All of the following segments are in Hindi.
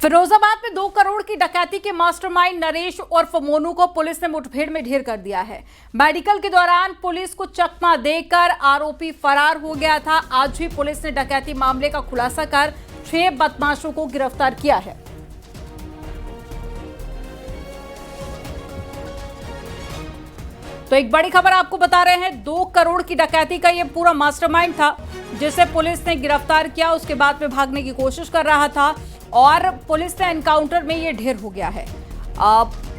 फिरोजाबाद में 2 करोड़ की डकैती के मास्टरमाइंड नरेश उर्फ मोनू को पुलिस ने मुठभेड़ में ढेर कर दिया है। मेडिकल के दौरान पुलिस को चकमा देकर आरोपी फरार हो गया था। आज भी पुलिस ने डकैती मामले का खुलासा कर 6 बदमाशों को गिरफ्तार किया है। तो एक बड़ी खबर आपको बता रहे हैं, 2 करोड़ की डकैती का ये पूरा मास्टरमाइंड था जिसे पुलिस ने गिरफ्तार किया। उसके बाद में भागने की कोशिश कर रहा था और पुलिस ने एनकाउंटर में ये ढेर हो गया है।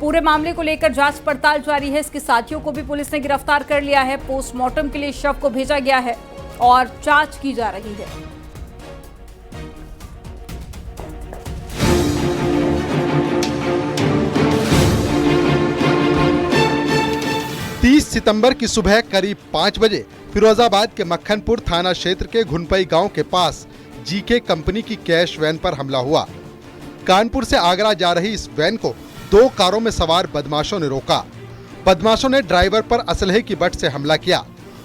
पूरे मामले को लेकर जांच पड़ताल जारी है। इसके साथियों को भी पुलिस ने गिरफ्तार कर लिया है। पोस्टमार्टम के लिए शव को भेजा गया है और जांच की जा रही है। सितंबर की सुबह करीब 5 बजे फिरोजाबाद के मक्खनपुर थाना क्षेत्र के घुनपई गांव के पास जीके कंपनी की कैश वैन पर हमला हुआ। कानपुर से आगरा जा रही इस वैन को 2 कारों में सवार बदमाशों ने रोका। बदमाशों ने ड्राइवर पर असलहे की बट से हमला किया।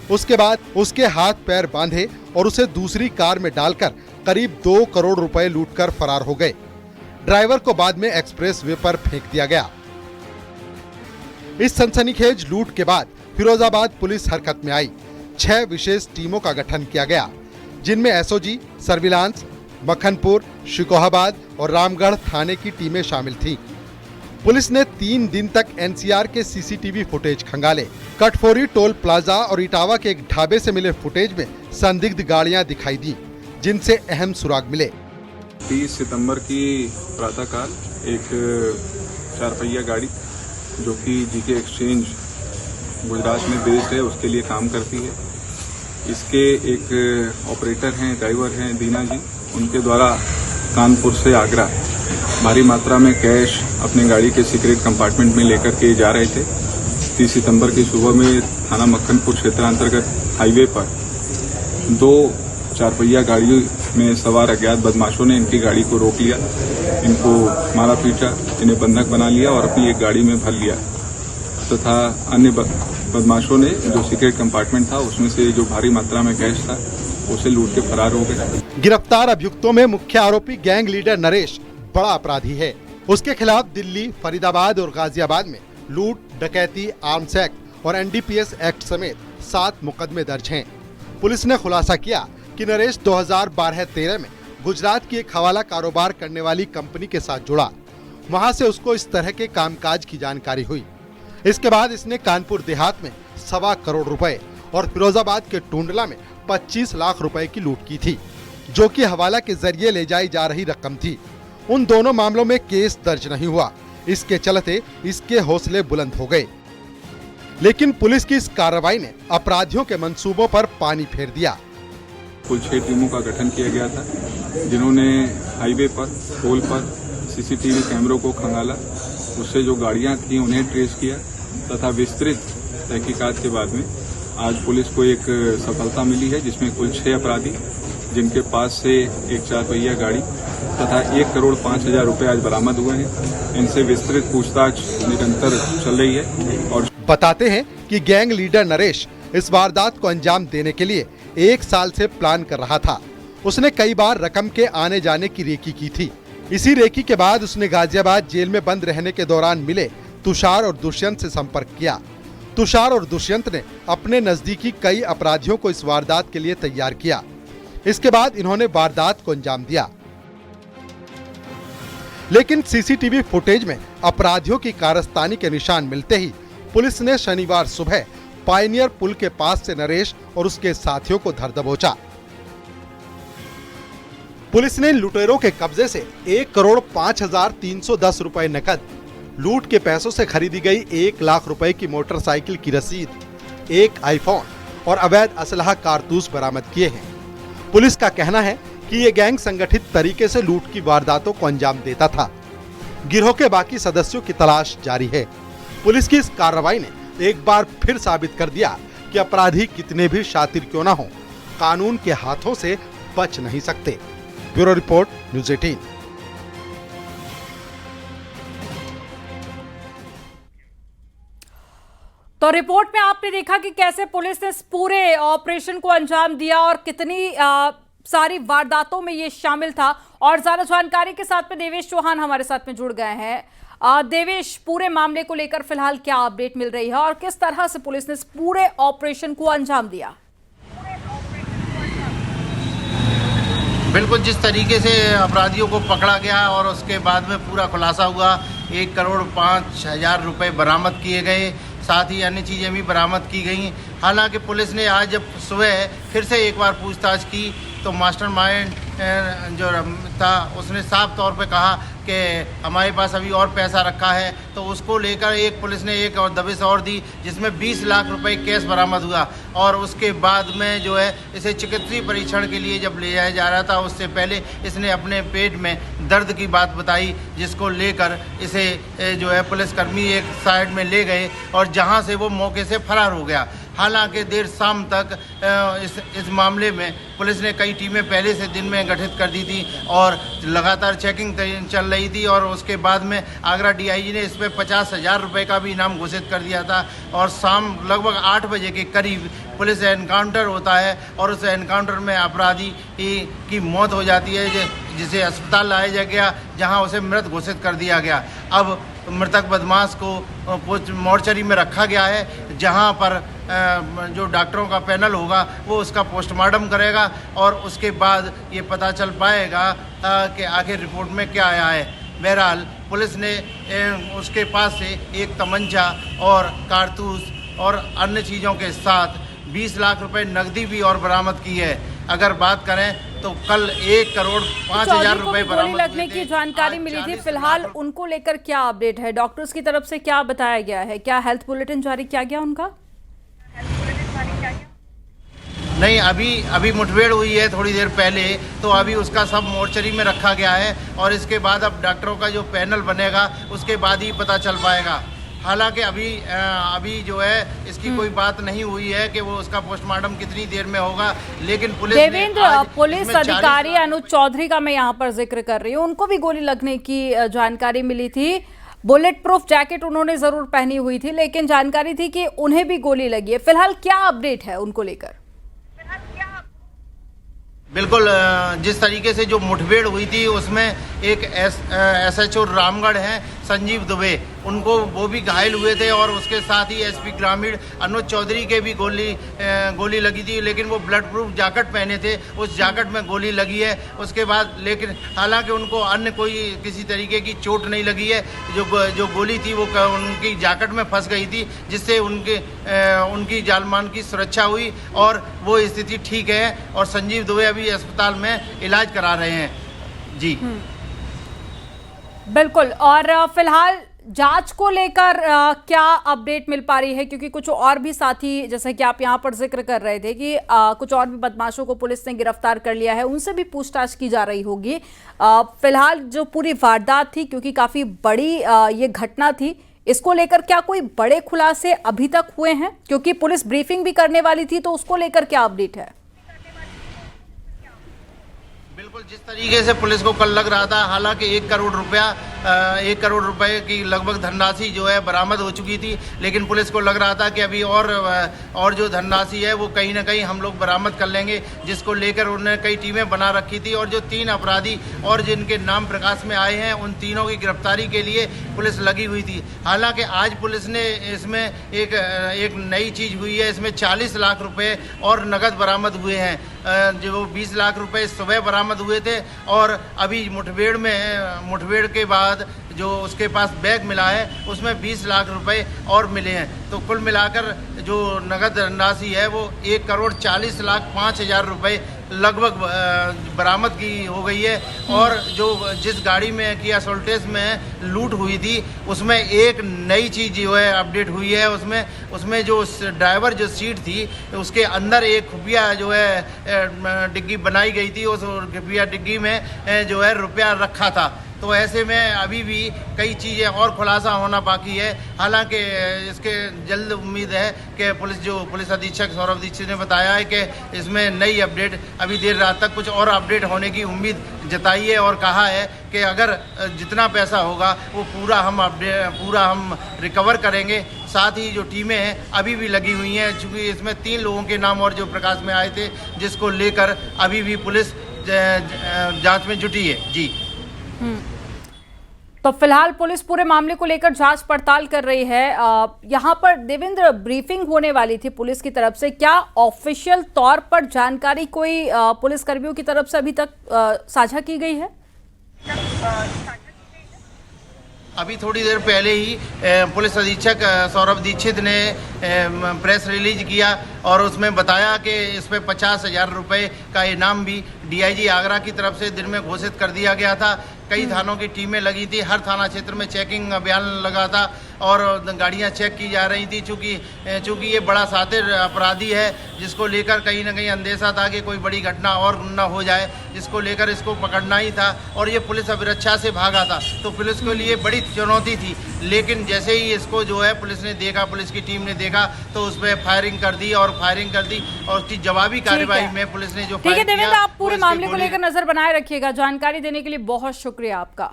उसके बाद उसके हाथ पैर बांधे और उसे दूसरी कार में डालकर करीब 2 करोड़ रुपए लूटकर फरार हो गए। ड्राइवर को बाद में एक्सप्रेस वे पर फेंक दिया गया। इस सनसनीखेज लूट के बाद फिरोजाबाद पुलिस हरकत में आई। 6 विशेष टीमों का गठन किया गया, जिनमें एसओजी, सर्विलांस, मक्खनपुर, शिकोहाबाद और रामगढ़ थाने की टीमें शामिल थीं। पुलिस ने 3 दिन तक एनसीआर के सीसीटीवी फुटेज खंगाले। कटफोरी टोल प्लाजा और इटावा के एक ढाबे से मिले फुटेज में संदिग्ध गाड़ियां दिखाई दी, जिनसे अहम सुराग मिले। 30 सितंबर की प्रातःकाल एक 4 पहिया गाड़ी जो कि जीके एक्सचेंज गुजरात में बेस्ड है उसके लिए काम करती है। इसके एक ऑपरेटर हैं, ड्राइवर हैं दीना जी, उनके द्वारा कानपुर से आगरा भारी मात्रा में कैश अपने गाड़ी के सीक्रेट कंपार्टमेंट में लेकर के जा रहे थे। 30 सितंबर की सुबह में थाना मक्खनपुर क्षेत्रांतर्गत हाईवे पर 2 4 पहिया गाड़ी में सवार अज्ञात बदमाशों ने इनकी गाड़ी को रोक लिया, इनको मारा पीटा, इन्हें बंधक बना लिया और अपनी एक गाड़ी में भर लिया तथा अन्य बदमाशों ने जो सीक्रेट कंपार्टमेंट था उसमें से जो भारी मात्रा में कैश था उसे लूट के फरार हो गए। गिरफ्तार अभियुक्तों में मुख्य आरोपी गैंग लीडर नरेश बड़ा अपराधी है। उसके खिलाफ दिल्ली, फरीदाबाद और गाजियाबाद में लूट, डकैती, आर्म्स एक्ट और एनडीपीएस एक्ट समेत 7 मुकदमे दर्ज हैं। पुलिस ने खुलासा किया कि नरेश 2012-13 में गुजरात की एक हवाला कारोबार करने वाली कंपनी के साथ जुड़ा। वहां से उसको इस तरह के कामकाज की जानकारी हुई। इसके बाद इसने कानपुर देहात में 1.25 करोड़ रुपए और फिरोजाबाद के टूंडला में 25 लाख रुपए की लूट की थी, जो कि हवाला के जरिए ले जाई जा रही रकम थी। उन दोनों मामलों में केस दर्ज नहीं हुआ। इसके चलते इसके हौसले बुलंद हो गए। लेकिन पुलिस की इस कार्रवाई ने अपराधियों के मंसूबों पर पानी फेर दिया। कुल 6 टीमों का गठन किया गया था, जिन्होंने हाईवे पर, टोल पर सीसीटीवी कैमरों को खंगाला, उससे जो गाड़ियां थी उन्हें ट्रेस किया तथा विस्तृत तहकीकात के बाद में आज पुलिस को एक सफलता मिली है, जिसमें कुल 6 अपराधी, जिनके पास से एक 4 पहिया गाड़ी तथा 1 करोड़ 5 हजार रुपए आज बरामद हुए हैं। इनसे विस्तृत पूछताछ निरंतर चल रही है। और बताते हैं कि गैंग लीडर नरेश इस वारदात को अंजाम देने के लिए 1 साल से प्लान कर रहा था। उसने कई बार रकम के आने जाने की रेकी की थी। इसी रेकी के बाद उसने गाजियाबाद जेल में बंद रहने के दौरान मिले तुषार और दुष्यंत से संपर्क किया। तुषार और दुष्यंत ने अपने नजदीकी कई अपराधियों को इस वारदात के लिए तैयार किया। इसके बाद इन्होंने वारदात को अंजाम दिया। लेकिन सीसीटीवी फुटेज में अपराधियों की कारस्तानी के निशान मिलते ही पुलिस ने शनिवार सुबह पायनियर पुल के पास से नरेश और उसके साथियों को धर दबोचा। पुलिस ने लुटेरों के कब्जे से 1 करोड़ 5,310 रुपए नकद, लूट के पैसों से खरीदी गई 1 लाख रुपए की मोटरसाइकिल की रसीद, 1 आईफोन और अवैध असलहा कारतूस बरामद किए हैं। पुलिस का कहना है कि ये गैंग संगठित तरीके से लूट की वारदातों को अंजाम देता था। गिरोह के बाकी सदस्यों की तलाश जारी है। पुलिस की इस कार्रवाई ने एक बार फिर साबित कर दिया कि अपराधी कितने भी शातिर क्यों ना हो, कानून के हाथों से बच नहीं सकते। Bureau report, news 18। तो रिपोर्ट में आपने देखा कि कैसे पुलिस ने इस पूरे ऑपरेशन को अंजाम दिया और कितनी सारी वारदातों में ये शामिल था। और ज्यादा जानकारी के साथ में देवेश चौहान हमारे साथ में जुड़ गए हैं। देवेश, पूरे मामले को लेकर फिलहाल क्या अपडेट मिल रही है और किस तरह से पुलिस ने इस पूरे ऑपरेशन को अंजाम दिया? बिल्कुल, जिस तरीके से अपराधियों को पकड़ा गया और उसके बाद में पूरा खुलासा हुआ, 1,05,00,000 रुपए बरामद किए गए, साथ ही अन्य चीज़ें भी बरामद की गई। हालांकि पुलिस ने आज जब सुबह फिर से एक बार पूछताछ की तो मास्टरमाइंड जो था उसने साफ तौर पे कहा कि हमारे पास अभी और पैसा रखा है, तो उसको लेकर पुलिस ने एक और दबिश और दी जिसमें 20 लाख रुपए कैश बरामद हुआ। और उसके बाद में जो है इसे चिकित्सीय परीक्षण के लिए जब ले जाया जा रहा था, उससे पहले इसने अपने पेट में दर्द की बात बताई, जिसको लेकर इसे जो है पुलिसकर्मी एक साइड में ले गए और जहां से वो मौके से फरार हो गया। हालांकि देर शाम तक इस मामले में पुलिस ने कई टीमें पहले से दिन में गठित कर दी थी और लगातार चेकिंग चल रही थी। और उसके बाद में आगरा डीआईजी ने इस पर 50,000 रुपये का भी इनाम घोषित कर दिया था। और शाम लगभग 8 बजे के करीब पुलिस एनकाउंटर होता है और उस एनकाउंटर में अपराधी की मौत हो जाती है, जिसे अस्पताल लाया गया जहां उसे मृत घोषित कर दिया गया। अब मृतक बदमाश को मोर्चरी में रखा गया है, जहां पर जो डॉक्टरों का पैनल होगा वो उसका पोस्टमार्टम करेगा और उसके बाद ये पता चल पाएगा कि आखिर रिपोर्ट में क्या आया है। बहरहाल पुलिस ने उसके पास से एक तमंचा और कारतूस और अन्य चीज़ों के साथ 20 लाख रुपए नकदी भी और बरामद की है। अगर बात करें तो कल 1,05,00,000 रुपए बरामद गोली लगने की जानकारी मिली थी। फिलहाल उनको लेकर क्या अपडेट है? डॉक्टर्स की तरफ से क्या बताया गया है? क्या हेल्थ बुलेटिन जारी किया गया उनका? नहीं, अभी मुठभेड़ हुई है थोड़ी देर पहले, तो अभी उसका सब मोर्चरी में रखा गया है और इसके बाद अब डॉक्टरों का जो पैनल बनेगा उसके बाद ही पता चल पाएगा। हालांकि अभी जो है इसकी कोई बात नहीं हुई है कि वो उसका पोस्टमार्टम कितनी देर में होगा, लेकिन पुलिस अधिकारी अनुज चौधरी का मैं यहाँ पर जिक्र कर रही हूँ, उनको भी गोली लगने की जानकारी मिली थी। बुलेट प्रूफ जैकेट उन्होंने जरूर पहनी हुई थी, लेकिन जानकारी थी कि उन्हें भी गोली लगी है। फिलहाल क्या अपडेट है उनको लेकर? बिल्कुल, जिस तरीके से जो मुठभेड़ हुई थी उसमें एक SHO रामगढ़ हैं संजीव दुबे, उनको वो भी घायल हुए थे और उसके साथ ही SP ग्रामीण अनुज चौधरी के भी गोली लगी थी, लेकिन वो ब्लड प्रूफ जैकेट पहने थे, उस जैकेट में गोली लगी है। उसके बाद लेकिन हालांकि उनको अन्य किसी तरीके की चोट नहीं लगी है। जो गोली थी वो उनकी जैकेट में फंस गई थी, जिससे उनकी जान-माल की सुरक्षा हुई और वो स्थिति ठीक है और संजीव दुबे अभी अस्पताल में इलाज करा रहे हैं। जी बिल्कुल। और फिलहाल जांच को लेकर क्या अपडेट मिल पा रही है? क्योंकि कुछ और भी साथी, जैसे कि आप यहां पर जिक्र कर रहे थे कि कुछ और भी बदमाशों को पुलिस ने गिरफ्तार कर लिया है, उनसे भी पूछताछ की जा रही होगी। फिलहाल जो पूरी वारदात थी, क्योंकि काफी बड़ी ये घटना थी, इसको लेकर क्या कोई बड़े खुलासे अभी तक हुए हैं? क्योंकि पुलिस ब्रीफिंग भी करने वाली थी, तो उसको लेकर क्या अपडेट है? बिल्कुल, जिस तरीके से पुलिस को कल लग रहा था, हालांकि 1 करोड़ रुपए की लगभग धनराशि जो है बरामद हो चुकी थी, लेकिन पुलिस को लग रहा था कि अभी और जो धनराशि है वो कहीं ना कहीं हम लोग बरामद कर लेंगे, जिसको लेकर उन्होंने कई टीमें बना रखी थी। और जो 3 अपराधी और जिनके नाम प्रकाश में आए हैं, उन तीनों की गिरफ्तारी के लिए पुलिस लगी हुई थी। हालांकि आज पुलिस ने इसमें एक नई चीज़ हुई है, इसमें 40 लाख रुपये और नकद बरामद हुए हैं। जो 20 लाख रुपए सुबह बरामद हुए थे और अभी मुठभेड़ के बाद जो उसके पास बैग मिला है उसमें 20 लाख रुपए और मिले हैं। तो कुल मिलाकर जो नगद धनराशि है वो 1,40,05,000 रुपए लगभग बरामद की हो गई है। और जो जिस गाड़ी में किया सोल्टेस में लूट हुई थी, उसमें एक नई चीज़ जो है अपडेट हुई है। उसमें जो ड्राइवर जो सीट थी उसके अंदर एक खुफिया जो है डिग्गी बनाई गई थी। उस खुफिया डिग्गी में जो है रुपया रखा था, तो ऐसे में अभी भी कई चीज़ें और खुलासा होना बाकी है। हालांकि इसके जल्द उम्मीद है कि पुलिस अधीक्षक सौरभ दीक्षित ने बताया है कि इसमें नई अपडेट अभी देर रात तक कुछ और अपडेट होने की उम्मीद जताई है और कहा है कि अगर जितना पैसा होगा वो पूरा हम रिकवर करेंगे। साथ ही जो टीमें हैं अभी भी लगी हुई हैं, चूँकि इसमें 3 लोगों के नाम और जो प्रकाश में आए थे, जिसको लेकर अभी भी पुलिस जांच में जुटी है। जी तो फिलहाल पुलिस पूरे मामले को लेकर जांच पड़ताल कर रही है। यहाँ पर देवेंद्र, ब्रीफिंग होने वाली थी पुलिस की तरफ से, क्या ऑफिशियल तौर पर जानकारी कोई पुलिस कर्मियों की तरफ से अभी तक साझा की गई है? अभी थोड़ी देर पहले ही पुलिस अधीक्षक सौरभ दीक्षित ने प्रेस रिलीज किया और उसमें बताया कि इस पे 50,000 रुपये का इनाम भी डीआईजी आगरा की तरफ से दिन में घोषित कर दिया गया था। कई थानों की टीमें लगी थी, हर थाना क्षेत्र में चेकिंग अभियान लगा था और गाड़ियां चेक की जा रही थी। चूँकि ये बड़ा शातिर अपराधी है, जिसको लेकर कहीं ना कहीं अंदेशा था कि कोई बड़ी घटना और न हो जाए, जिसको लेकर इसको पकड़ना ही था और ये पुलिस अभिरक्षा से भागा था। तो पुलिस के लिए बड़ी चुनौती थी, लेकिन जैसे ही इसको जो है पुलिस ने देखा, पुलिस की टीम ने देखा, तो उस पर फायरिंग कर दी और उसकी जवाबी कार्यवाही में पुलिस ने जो ठीक है देवेंद्र, आप पूरे मामले को लेकर नजर बनाए रखिएगा। जानकारी देने के लिए बहुत शुक्रिया आपका।